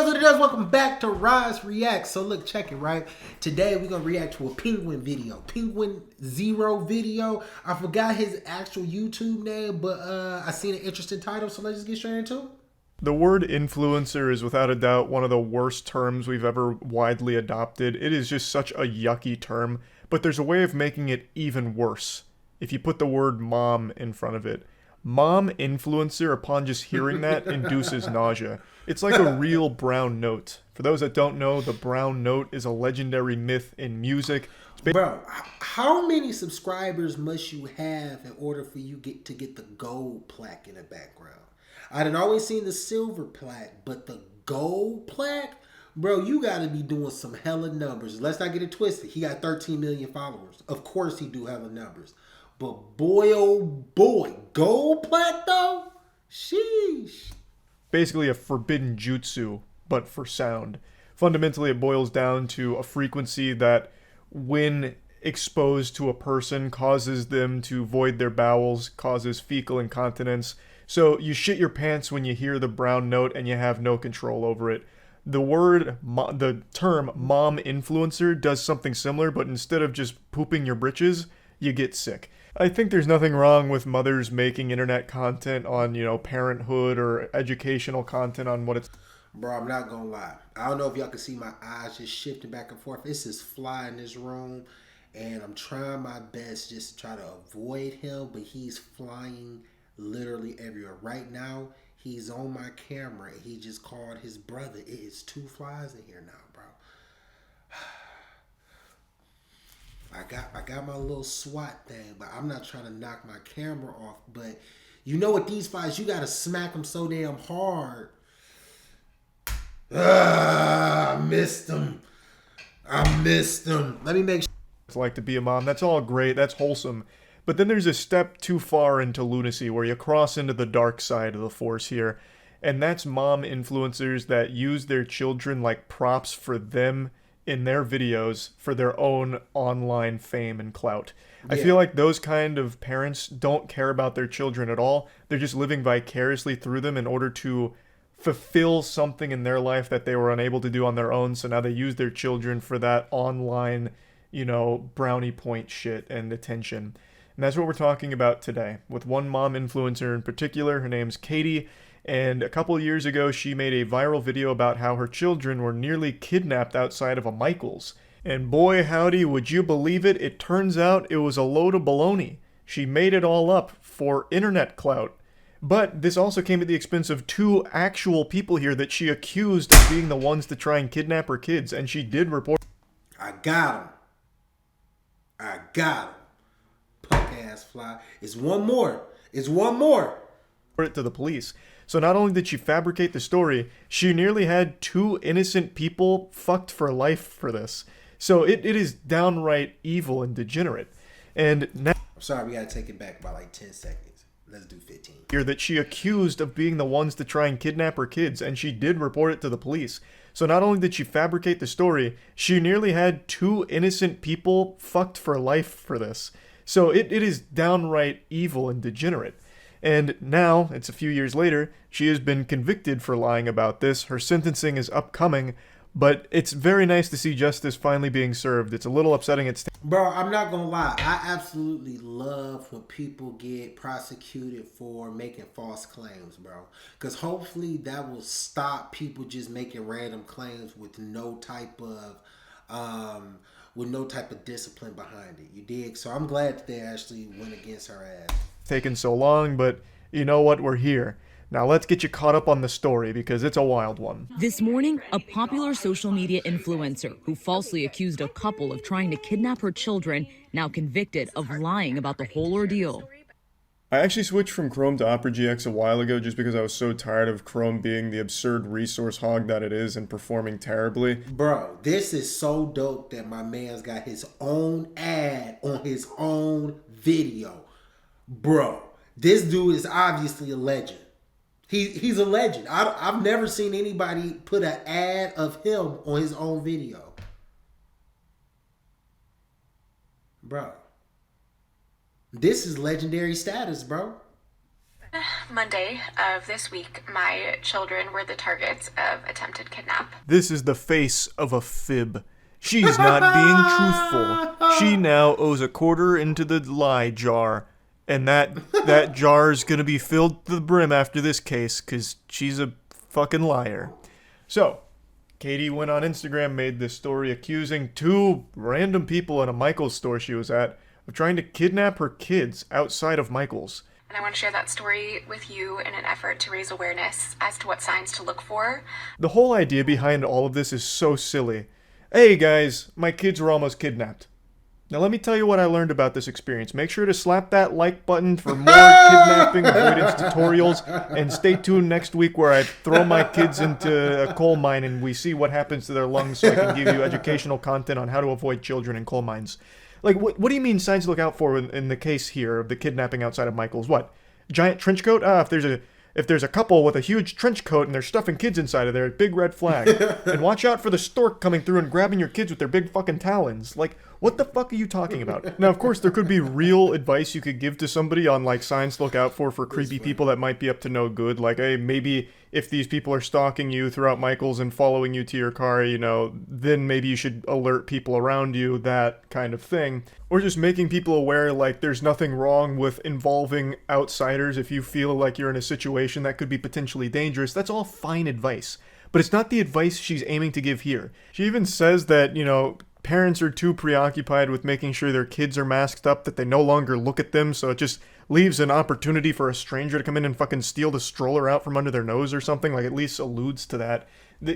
What it does? Welcome back to Rise React. So look, check it, right? Today we're gonna react to a Penguin video. Penguinz0 video. I forgot his actual YouTube name, but I seen an interesting title, so let's just get straight into it. The word influencer is without a doubt one of the worst terms we've ever widely adopted. It is just such a yucky term, but there's a way of making it even worse if you put the word mom in front of it. Mom influencer, upon just hearing that, induces nausea. It's like a real brown note. For those that don't know, the brown note is a legendary myth in music. Bro, how many subscribers must you have in order for you to get the gold plaque in the background? I done always seen the silver plaque, but the gold plaque? Bro, you gotta be doing some hella numbers. Let's not get it twisted. He got 13 million followers. Of course he do hella numbers. But boy, oh boy, gold plaque though? Sheesh. Basically a forbidden jutsu, but for sound. Fundamentally, it boils down to a frequency that, when exposed to a person, causes them to void their bowels, causes fecal incontinence. So you shit your pants when you hear the brown note and you have no control over it. The term mom influencer does something similar, but instead of just pooping your britches, you get sick. I think there's nothing wrong with mothers making internet content on, parenthood or educational content on what it's... Bro, I'm not gonna lie. I don't know if y'all can see my eyes just shifting back and forth. It's this fly in this room, and I'm trying my best just to try to avoid him, but he's flying literally everywhere. Right now, he's on my camera, and he just called his brother. It is 2 flies in here now, bro. I got my little SWAT thing, but I'm not trying to knock my camera off. But you know what, these flies, you gotta smack them so damn hard. I missed them. Let me make sure. It's like to be a mom. That's all great. That's wholesome. But then there's a step too far into lunacy where you cross into the dark side of the force here. And that's mom influencers that use their children like props for them in their videos for their own online fame and clout. Yeah. I feel like those kind of parents don't care about their children at all. They're just living vicariously through them in order to fulfill something in their life that they were unable to do on their own. So now they use their children for that online, brownie point shit and attention. And that's what we're talking about today with one mom influencer in particular. Her name's Katie. And a couple of years ago, she made a viral video about how her children were nearly kidnapped outside of a Michael's. And boy, howdy, would you believe it? It turns out it was a load of baloney. She made it all up for internet clout. But this also came at the expense of 2 actual people here that she accused of being the ones to try and kidnap her kids. And she did report. I got him. Punk ass fly. It's one more. It to the police. So not only did she fabricate the story, she nearly had 2 innocent people fucked for life for this. So it is downright evil and degenerate. And now... I'm sorry, we gotta take it back by like 10 seconds. Let's do 15. Here that she accused of being the ones to try and kidnap her kids, and she did report it to the police. So not only did she fabricate the story, she nearly had 2 innocent people fucked for life for this. So it is downright evil and degenerate. And now, it's a few years later, she has been convicted for lying about this. Her sentencing is upcoming, but it's very nice to see justice finally being served. It's a little upsetting. Bro, I'm not gonna lie. I absolutely love when people get prosecuted for making false claims, bro. Because hopefully that will stop people just making random claims with no type of discipline behind it. You dig? So I'm glad that they actually went against her ass. Taken so long, but you know what? We're here. Now let's get you caught up on the story because it's a wild one. This morning, a popular social media influencer who falsely accused a couple of trying to kidnap her children, now convicted of lying about the whole ordeal. I actually switched from Chrome to Opera GX a while ago just because I was so tired of Chrome being the absurd resource hog that it is and performing terribly. Bro, this is so dope that my man's got his own ad on his own video. Bro, this dude is obviously a legend. He's a legend. I've never seen anybody put an ad of him on his own video. Bro, this is legendary status, bro. Monday of this week, my children were the targets of attempted kidnap. This is the face of a fib. She's not being truthful. She now owes a quarter into the lie jar. And that jar's gonna be filled to the brim after this case, because she's a fucking liar. So, Katie went on Instagram, made this story accusing two random people in a Michaels store she was at of trying to kidnap her kids outside of Michaels. And I want to share that story with you in an effort to raise awareness as to what signs to look for. The whole idea behind all of this is so silly. Hey guys, my kids were almost kidnapped. Now let me tell you what I learned about this experience. Make sure to slap that like button for more kidnapping avoidance tutorials, and stay tuned next week where I throw my kids into a coal mine and we see what happens to their lungs so I can give you educational content on how to avoid children in coal mines. Like, what do you mean signs to look out for in the case here of the kidnapping outside of Michael's? What? Giant trench coat? If there's a couple with a huge trench coat and they're stuffing kids inside of there, big red flag. And watch out for the stork coming through and grabbing your kids with their big fucking talons. Like, what the fuck are you talking about? Now, of course, there could be real advice you could give to somebody on, like, signs to look out for creepy people that might be up to no good. Like, hey, maybe if these people are stalking you throughout Michael's and following you to your car, you know, then maybe you should alert people around you, that kind of thing. Or just making people aware, like, there's nothing wrong with involving outsiders if you feel like you're in a situation that could be potentially dangerous. That's all fine advice. But it's not the advice she's aiming to give here. She even says that, you know, parents are too preoccupied with making sure their kids are masked up that they no longer look at them, so it just leaves an opportunity for a stranger to come in and fucking steal the stroller out from under their nose or something. Like, at least alludes to that.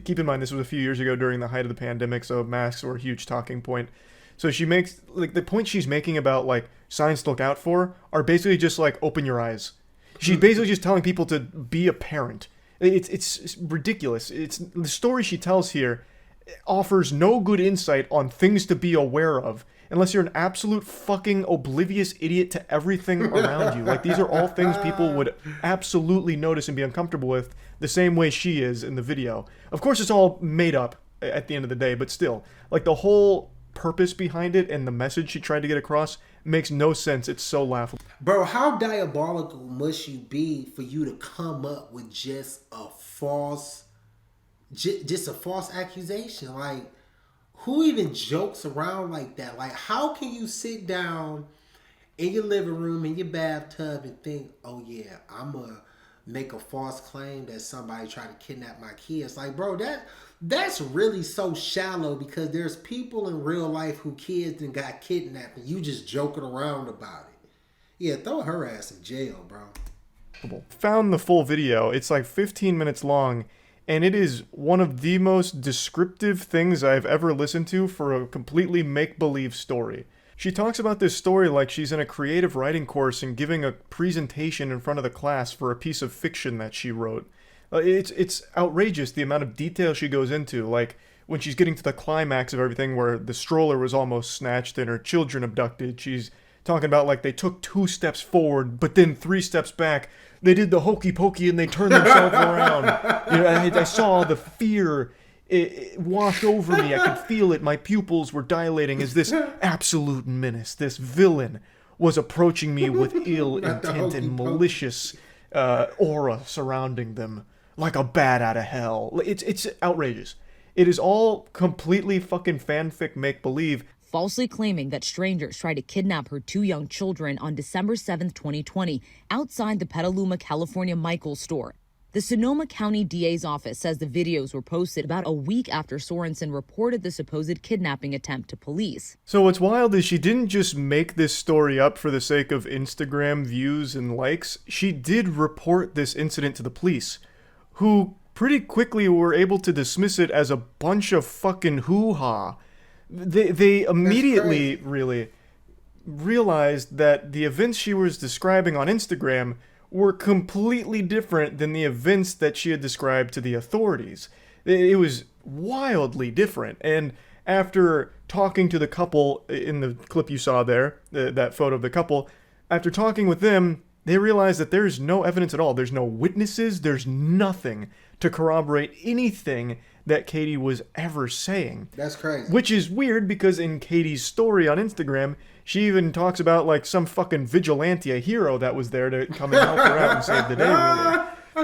Keep in mind, this was a few years ago during the height of the pandemic, so masks were a huge talking point. So she makes, like, the point she's making about, like, signs to look out for are basically just, like, open your eyes. She's basically just telling people to be a parent. It's ridiculous. It's the story she tells here offers no good insight on things to be aware of unless you're an absolute fucking oblivious idiot to everything around you. Like, these are all things people would absolutely notice and be uncomfortable with the same way she is in the video. Of course, it's all made up at the end of the day, but still, like, the whole purpose behind it and the message she tried to get across makes no sense. It's so laughable. Bro, how diabolical must you be for you to come up with just a false accusation? Like, who even jokes around like that? Like, how can you sit down in your living room, in your bathtub, and think, oh yeah, I'm gonna make a false claim that somebody tried to kidnap my kids? Like, bro, that's really so shallow, because there's people in real life who kids and got kidnapped and you just joking around about it. Yeah, throw her ass in jail, bro. Found the full video. It's like 15 minutes long, and it is one of the most descriptive things I've ever listened to for a completely make-believe story. She talks about this story like she's in a creative writing course and giving a presentation in front of the class for a piece of fiction that she wrote. It's outrageous the amount of detail she goes into, like when she's getting to the climax of everything where the stroller was almost snatched and her children abducted. She's talking about, like, they took 2 steps forward, but then 3 steps back. They did the hokey pokey and they turned themselves around. You know, I saw the fear. It washed over me. I could feel it. My pupils were dilating as this absolute menace, this villain, was approaching me with ill intent and malicious aura surrounding them, like a bat out of hell. It's outrageous. It is all completely fucking fanfic make-believe. Falsely claiming that strangers tried to kidnap her 2 young children on December 7th, 2020, outside the Petaluma, California Michaels store. The Sonoma County DA's office says the videos were posted about a week after Sorensen reported the supposed kidnapping attempt to police. So what's wild is she didn't just make this story up for the sake of Instagram views and likes. She did report this incident to the police, who pretty quickly were able to dismiss it as a bunch of fucking hoo-ha. They immediately really realized that the events she was describing on Instagram were completely different than the events that she had described to the authorities. It was wildly different. And after talking to the couple in the clip you saw there, that photo of the couple, after talking with them, they realized that there's no evidence at all. There's no witnesses. There's nothing to corroborate anything that Katie was ever saying. That's crazy. Which is weird because in Katie's story on Instagram, she even talks about like some fucking vigilante, a hero that was there to come and help her out and save the day,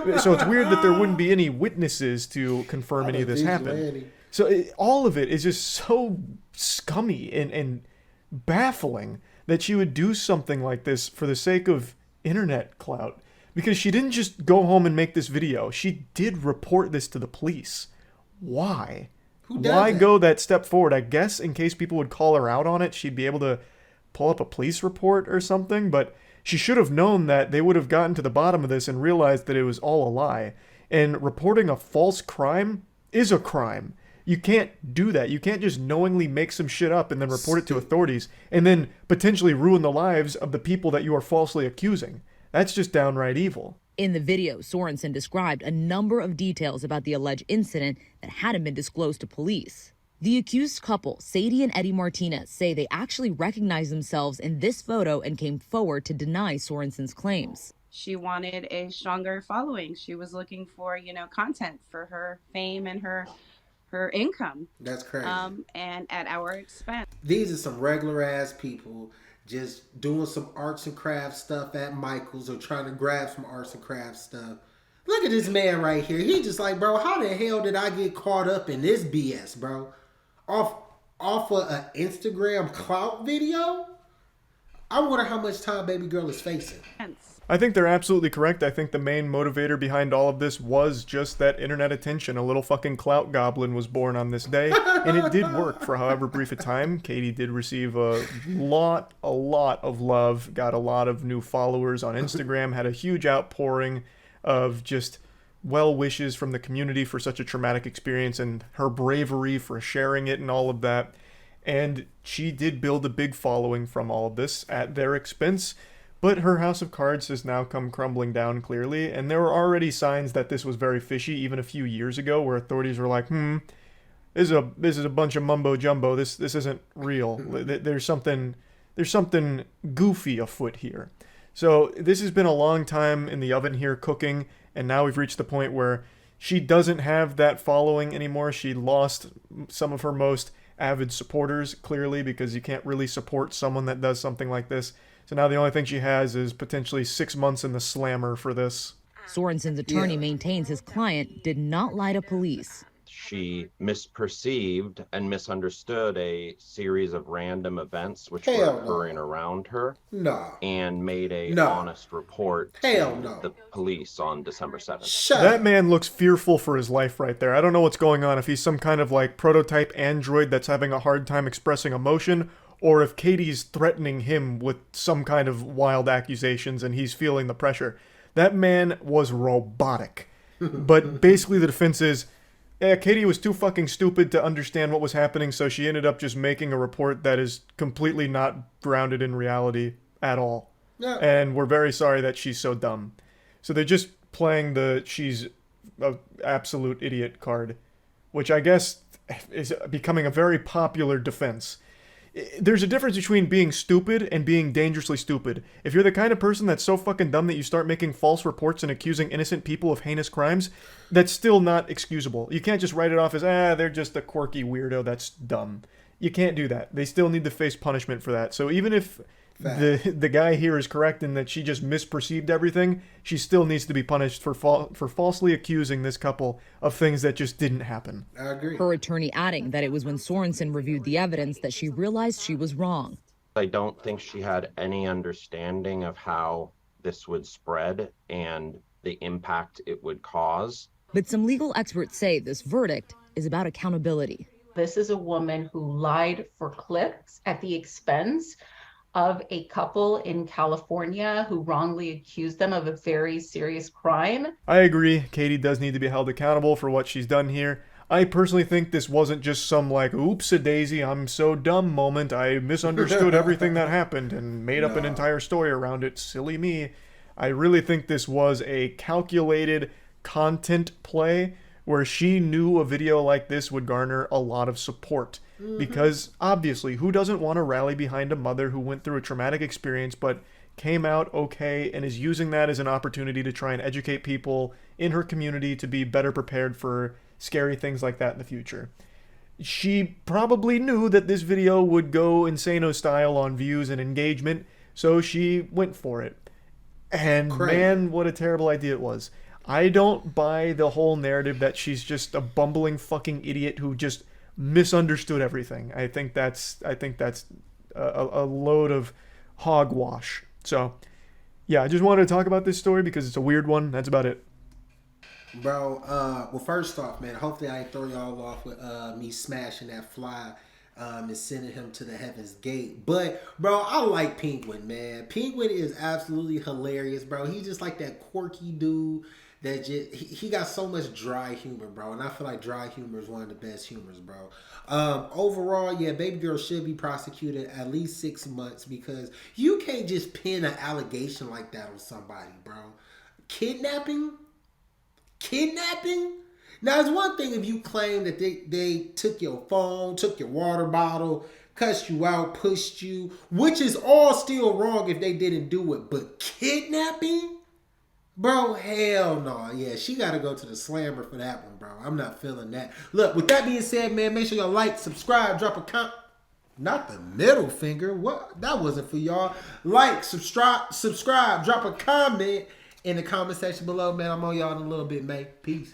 really. So it's weird that there wouldn't be any witnesses to confirm any of this happened. So all of it is just so scummy and baffling that she would do something like this for the sake of internet clout. Because she didn't just go home and make this video. She did report this to the police. Why? Why go that step forward? I guess in case people would call her out on it, she'd be able to pull up a police report or something. But she should have known that they would have gotten to the bottom of this and realized that it was all a lie. And reporting a false crime is a crime. You can't do that. You can't just knowingly make some shit up and then report it to authorities and then potentially ruin the lives of the people that you are falsely accusing. That's just downright evil. In the video, Sorensen described a number of details about the alleged incident that hadn't been disclosed to police. The accused couple, Sadie and Eddie Martinez, say they actually recognized themselves in this photo and came forward to deny Sorensen's claims. She wanted a stronger following. She was looking for, content for her fame and her income. That's crazy. And at our expense. These are some regular ass people just doing some arts and crafts stuff at Michael's or trying to grab some arts and crafts stuff. Look at this man right here. He just like, bro, how the hell did I get caught up in this BS, bro? Off of an Instagram clout video? I wonder how much time baby girl is facing. I think they're absolutely correct. I think the main motivator behind all of this was just that internet attention. A little fucking clout goblin was born on this day, and it did work for however brief a time. Katie did receive a lot of love, got a lot of new followers on Instagram, had a huge outpouring of just well wishes from the community for such a traumatic experience and her bravery for sharing it and all of that. And she did build a big following from all of this at their expense. But her house of cards has now come crumbling down clearly, and there were already signs that this was very fishy even a few years ago, where authorities were like, this is a bunch of mumbo jumbo. This isn't real. There's something goofy afoot here. So this has been a long time in the oven here cooking, and now we've reached the point where she doesn't have that following anymore. She lost some of her most avid supporters, clearly, because you can't really support someone that does something like this. So now the only thing she has is potentially 6 months in the slammer for this. Sorensen's attorney maintains his client did not lie to police. She misperceived and misunderstood a series of random events which were occurring around her. And made a honest report to the police on December 7th. That man looks fearful for his life right there. I don't know what's going on, if he's some kind of like prototype android that's having a hard time expressing emotion, or if Katie's threatening him with some kind of wild accusations and he's feeling the pressure. That man was robotic. But basically the defense is, Katie was too fucking stupid to understand what was happening, so she ended up just making a report that is completely not grounded in reality at all. And we're very sorry that she's so dumb. So they're just playing the she's an absolute idiot card, which I guess is becoming a very popular defense. There's a difference between being stupid and being dangerously stupid. If you're the kind of person that's so fucking dumb that you start making false reports and accusing innocent people of heinous crimes, that's still not excusable. You can't just write it off as, they're just a quirky weirdo that's dumb. You can't do that. They still need to face punishment for that. So even if the guy here is correct in that she just misperceived everything, she still needs to be punished for falsely accusing this couple of things that just didn't happen. I agree. Her attorney adding that it was when Sorensen reviewed the evidence that she realized she was wrong. I don't think she had any understanding of how this would spread and the impact it would cause. But some legal experts say this verdict is about accountability. This is a woman who lied for clicks at the expense of a couple in California who wrongly accused them of a very serious crime. I agree. Katie does need to be held accountable for what she's done here. I personally think this wasn't just some like, oops-a-daisy, I'm so dumb moment. I misunderstood everything that happened and made up an entire story around it. Silly me. I really think this was a calculated content play where she knew a video like this would garner a lot of support. Because obviously, who doesn't want to rally behind a mother who went through a traumatic experience but came out okay and is using that as an opportunity to try and educate people in her community to be better prepared for scary things like that in the future. She probably knew that this video would go insano style on views and engagement, so she went for it. And man, what a terrible idea it was. I don't buy the whole narrative that she's just a bumbling fucking idiot who just misunderstood everything. I think that's a load of hogwash. So, yeah, I just wanted to talk about this story because it's a weird one. That's about it. Bro, well, first off, man, hopefully I ain't throw y'all off with me smashing that fly and sending him to the heaven's gate. But, bro, I like Penguin, man. Penguin is absolutely hilarious, bro. He's just like that quirky dude that just, he got so much dry humor, bro. And I feel like dry humor is one of the best humors, bro. Overall, yeah, baby girl should be prosecuted at least 6 months because you can't just pin an allegation like that on somebody, bro. Kidnapping? Now, it's one thing if you claim that they took your phone, took your water bottle, cussed you out, pushed you, which is all still wrong if they didn't do it. But kidnapping? Bro, hell no. Yeah, she got to go to the slammer for that one, bro. I'm not feeling that. Look, with that being said, man, make sure y'all like, subscribe, drop a comment. Not the middle finger. What? That wasn't for y'all. Like, subscribe, drop a comment in the comment section below, man. I'm on y'all in a little bit, man. Peace.